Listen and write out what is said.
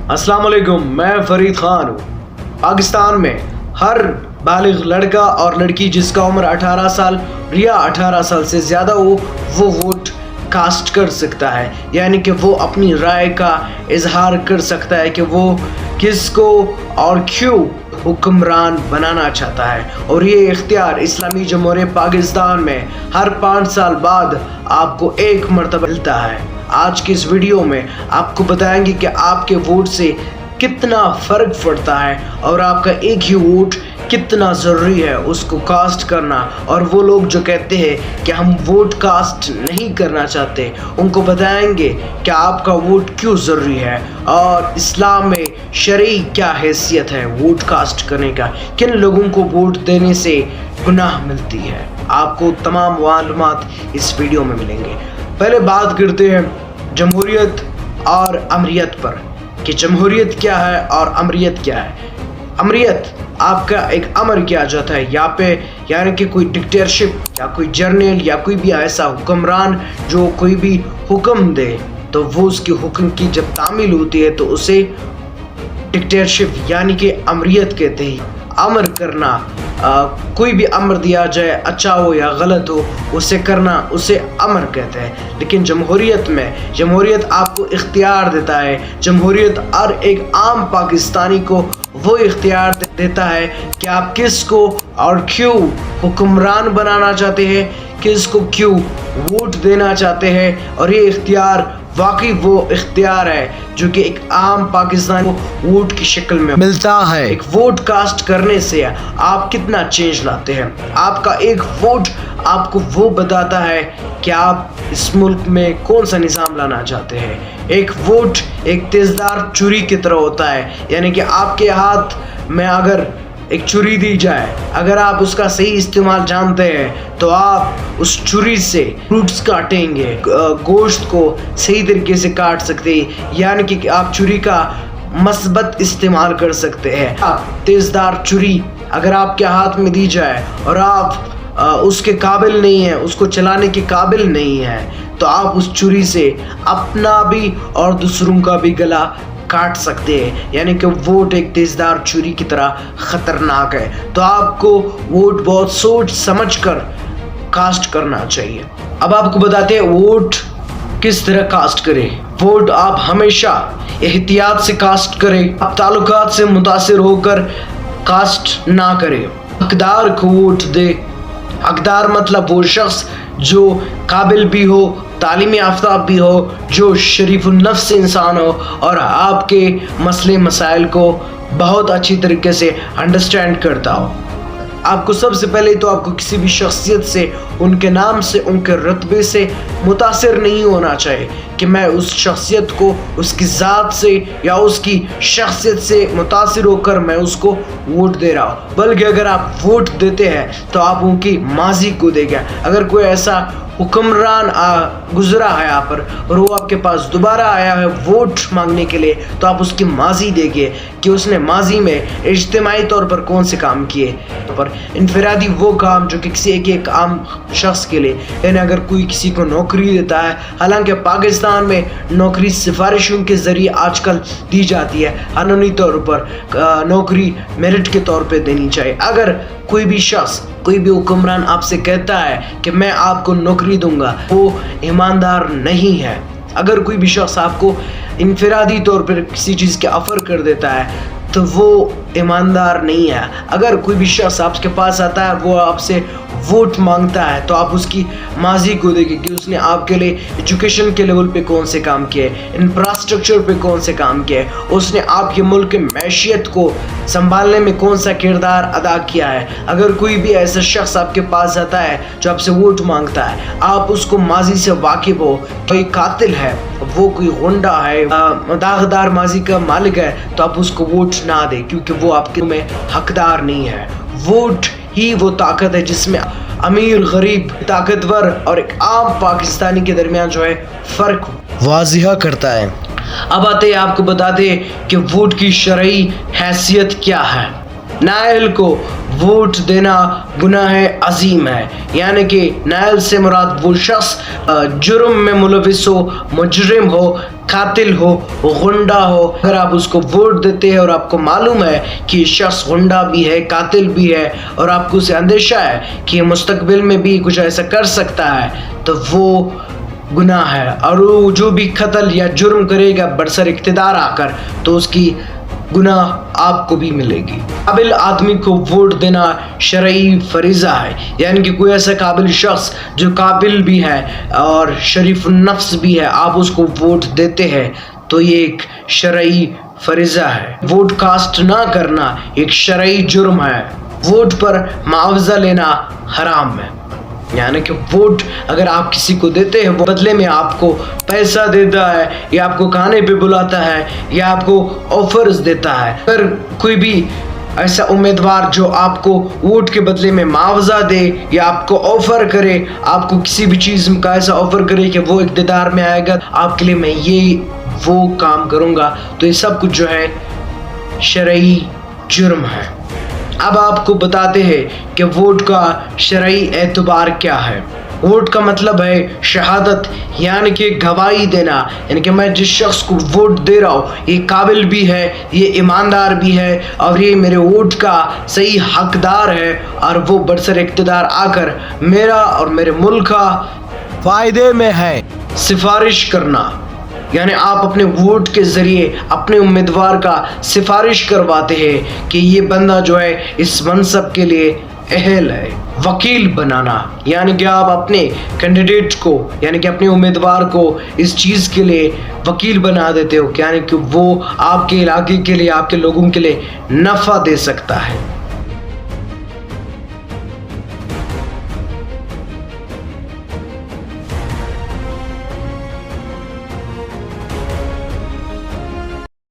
अस्सलाम वालेकुम, मैं फरीद खान हूँ। पाकिस्तान में हर बालिग लड़का और लड़की जिसका उम्र 18 साल या 18 साल से ज़्यादा हो वो वोट कास्ट कर सकता है, यानी कि वो अपनी राय का इजहार कर सकता है कि वो किसको और क्यों हुक्मरान बनाना चाहता है। और ये इख्तियार इस्लामी जमहूरियत पाकिस्तान में हर 5 साल बाद आपको एक मरतबा मिलता है। आज की इस वीडियो में आपको बताएंगे कि आपके वोट से कितना फ़र्क पड़ता है और आपका एक ही वोट कितना ज़रूरी है उसको कास्ट करना। और वो लोग जो कहते हैं कि हम वोट कास्ट नहीं करना चाहते, उनको बताएंगे कि आपका वोट क्यों ज़रूरी है और इस्लाम में शरई क्या हैसियत है वोट कास्ट करने का, किन लोगों को वोट देने से गुनाह मिलती है। आपको तमाम मालूमात इस वीडियो में मिलेंगे। पहले बात करते हैं जमहूरियत और अमरीत पर कि जमहूरियत क्या है और अमरीत क्या है। अमरीत आपका एक अमर किया जाता है यहाँ पे, यानी कि कोई डिक्टेटरशिप या कोई जर्नल या कोई भी ऐसा हुक्मरान जो कोई भी हुक्म दे तो वो उसके हुक्म की जब तामील होती है तो उसे डिक्टेटरशिप यानी कि अमरीत कहते हैं। अमर करना, कोई भी अमर दिया जाए अच्छा हो या गलत हो उसे करना उसे अमर कहते हैं। लेकिन जमहूरियत आपको इख्तियार देता है। जमहूरियत हर एक आम पाकिस्तानी को वो इख्तियार देता है कि आप किसको और क्यों हुक्मरान बनाना चाहते हैं, किसको क्यों वोट देना चाहते हैं। और ये इख्तियार वाकई वो इख्तियार है जो कि एक आम पाकिस्तानी को वोट की शक्ल में मिलता है। एक वोट कास्ट करने से आप कितना चेंज लाते हैं। आपका एक वोट आपको वो बताता है कि आप इस मुल्क में कौन सा निज़ाम लाना चाहते हैं। एक वोट एक तेज़दार छुरी की तरह होता है, यानी कि आपके हाथ में अगर एक छुरी दी जाए, अगर आप उसका सही इस्तेमाल जानते हैं तो आप उस छुरी से फ्रूट्स काटेंगे, गोश्त को सही तरीके से काट सकते हैं, यानी कि आप छुरी का मस्बत इस्तेमाल कर सकते हैं। आप तेज़दार छुरी अगर आपके हाथ में दी जाए और आप उसके काबिल नहीं है, उसको चलाने के काबिल नहीं है, तो आप उस छुरी से अपना भी और दूसरों का भी गला काट सकते हैं, यानी कि वोट एक तेज़दार छुरी की तरह ख़तरनाक है। तो आपको वोट बहुत सोच समझ कर कास्ट करना चाहिए। अब आपको बताते हैं वोट किस तरह कास्ट करें। वोट आप हमेशा एहतियात से कास्ट करें, आप ताल्लुकात से मुतासिर होकर कास्ट ना करें। हकदार को वोट दे। हकदार मतलब वो शख्स जो काबिल भी हो, तालीमी याफ्ता भी हो, जो शरीफ नफ्स इंसान हो और आपके मसले मसाइल को बहुत अच्छी तरीके से अंडरस्टैंड करता हो। आपको सबसे पहले तो आपको किसी भी शख्सियत से, उनके नाम से, उनके रुतबे से मुतासिर नहीं होना चाहिए कि मैं उस शख्सियत को उसकी ज़ात से या उसकी शख्सियत से मुतासिर होकर मैं उसको वोट दे रहा हूँ। बल्कि अगर आप वोट देते हैं तो आप उनकी माजी को देंगे। अगर कोई ऐसा हुक्मरान गुजरा है यहाँ पर और वो आपके पास दोबारा आया है वोट मांगने के लिए, तो आप उसकी माजी देंगे कि उसने माजी में इज्तिमाई तौर पर कौन से काम किए, पर इनफरादी वो काम जो कि किसी एक आम शख्स के लिए, यानी अगर कोई किसी को नौकरी देता है, हालांकि पाकिस्तान में नौकरी सिफारिशों के ज़रिए आजकल दी जाती है, कानूनी तौर पर नौकरी मेरिट के तौर पर देनी चाहिए। अगर कोई भी शख्स, कोई भी हुक्मरान आपसे कहता है कि मैं आपको नौकरी दूंगा, वो ईमानदार नहीं है। अगर कोई भी शख्स आपको इनफरादी तौर पर किसी चीज़ के ऑफ़र कर देता है तो वो ईमानदार नहीं है। अगर कोई भी शख्स आपके पास आता है, वो आपसे वोट मांगता है, तो आप उसकी माजी को देखें कि उसने आपके लिए एजुकेशन के लेवल पे कौन से काम किए, इंफ्रास्ट्रक्चर पे कौन से काम किए, उसने आपके मुल्क की मैशियत को संभालने में कौन सा किरदार अदा किया है। अगर कोई भी ऐसा शख्स आपके पास आता है जो आपसे वोट मांगता है, आप उसको माजी से वाकिफ हो, कोई कातिल है, वो कोई गुंडा है, दागदार माजी का मालिक है, तो आप उसको वोट ना दें, क्योंकि वो आपके में हकदार नहीं है। वोट ही वो ताकत है जिसमें अमीर, गरीब, ताकतवर और एक आम पाकिस्तानी के दरमियान जो है फ़र्क वाज़िह करता है। अब आते हैं आपको बता दें कि वोट की शरई हैसियत क्या है। नाअहल को वोट देना गुनाह अजीम है, यानी कि नायल से मुराद वो शख्स जुर्म में मुलविस हो, मुजरिम हो, कातिल हो, गुंडा हो। अगर आप उसको वोट देते हैं और आपको मालूम है कि ये शख्स गुंडा भी है, कातिल भी है और आपको उसे अंदेशा है कि मुस्तकबिल में भी कुछ ऐसा कर सकता है, तो वो गुनाह है। और वो जो भी कत्ल या जुर्म करेगा बरसर इख्तिदार आकर, तो उसकी गुनाह आपको भी मिलेगी। काबिल आदमी को वोट देना शरई फरीज़ा है, यानी कि कोई ऐसा काबिल शख्स जो काबिल भी है और शरीफ नफ्स भी है, आप उसको वोट देते हैं तो ये एक शरई फरीज़ा है। वोट कास्ट ना करना एक शरई जुर्म है। वोट पर मुआवजा लेना हराम है, यानी कि वोट अगर आप किसी को देते हैं, वो बदले में आपको पैसा देता है या आपको खाने पे बुलाता है या आपको ऑफर्स देता है। अगर कोई भी ऐसा उम्मीदवार जो आपको वोट के बदले में मुआवजा दे या आपको ऑफर करे, आपको किसी भी चीज़ का ऐसा ऑफर करे कि वो इक़्तिदार में आएगा आपके लिए मैं ये वो काम करूँगा, तो ये सब कुछ जो है शरई जुर्म है। अब आपको बताते हैं कि वोट का शरई एतबार क्या है। वोट का मतलब है शहादत, यानी कि गवाही देना, यानी कि मैं जिस शख्स को वोट दे रहा हूँ ये काबिल भी है, ये ईमानदार भी है और ये मेरे वोट का सही हकदार है और वो बरसर इक़्तिदार आकर मेरा और मेरे मुल्क का फ़ायदे में है। सिफारिश करना, यानी आप अपने वोट के ज़रिए अपने उम्मीदवार का सिफारिश करवाते हैं कि ये बंदा जो है इस मनसब के लिए अहल है। वकील बनाना, यानी कि आप अपने कैंडिडेट को यानी कि अपने उम्मीदवार को इस चीज़ के लिए वकील बना देते हो, यानी कि वो आपके इलाके के लिए, आपके लोगों के लिए नफ़ा दे सकता है।